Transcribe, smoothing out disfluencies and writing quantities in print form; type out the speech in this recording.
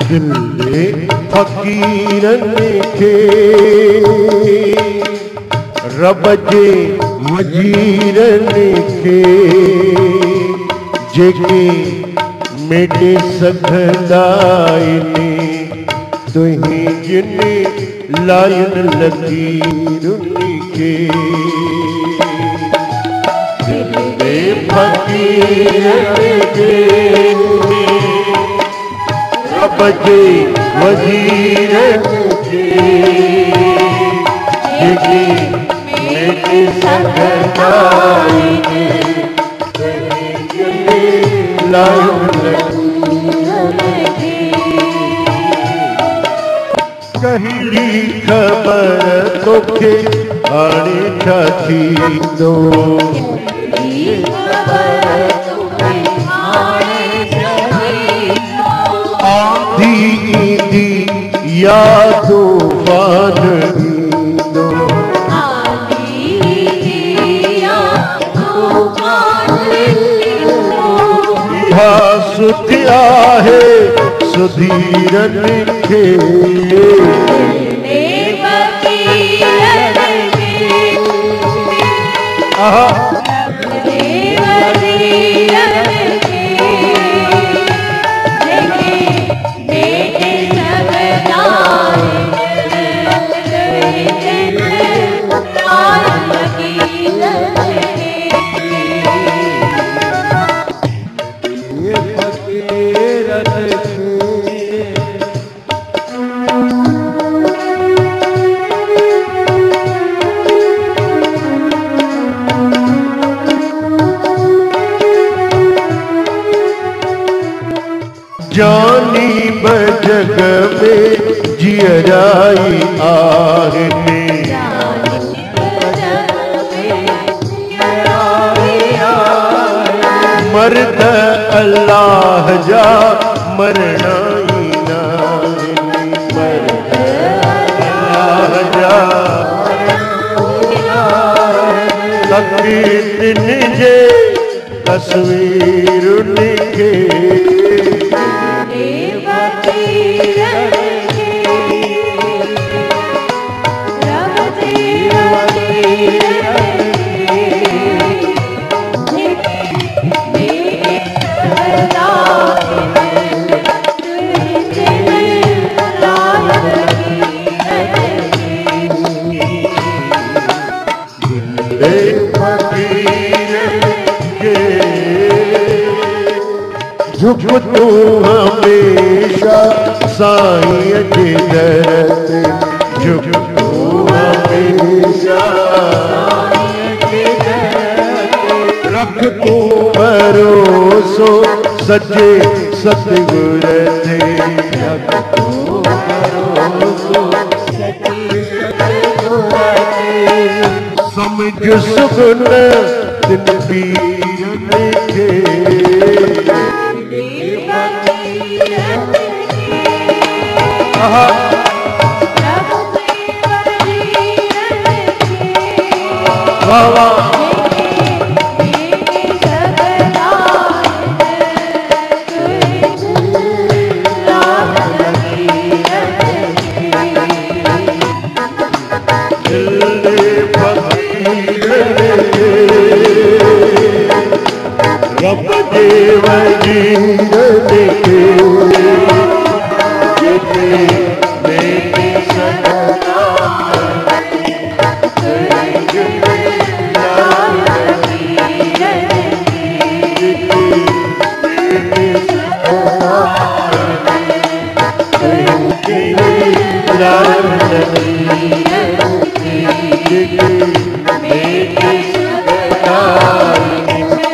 दिल फकीरन खे रब जे वजीरन खे जेके मेटे सघंदा आहिनि तुहीं जिन लाइन लकीरुनि खे फकीरन खे रब जे वजीरन खे जेके मेटे सघंदा आहिनि कहिड़ी ख़बर तोखे हाणे छा थींदो आंधी ईंदी या तूफ़ान ईंदो इहा सुध आहे सुधीरन खे जानी बजग में जियराई आहने मर्द अल्लाह जा मरना ही नाहिनी मर्द अल्लाह जा तकदीर जे तस्वीर लिखे झुक तू हमेशा साईं जे दर ते झुक तू हमेशा रख तू भरोसो सच्चे सतगुर ते रख तू भरोसो समझ सुगन दिन पीर खे वाह रब जे वजीरन खे जेके मेटे सघंदा आहिनि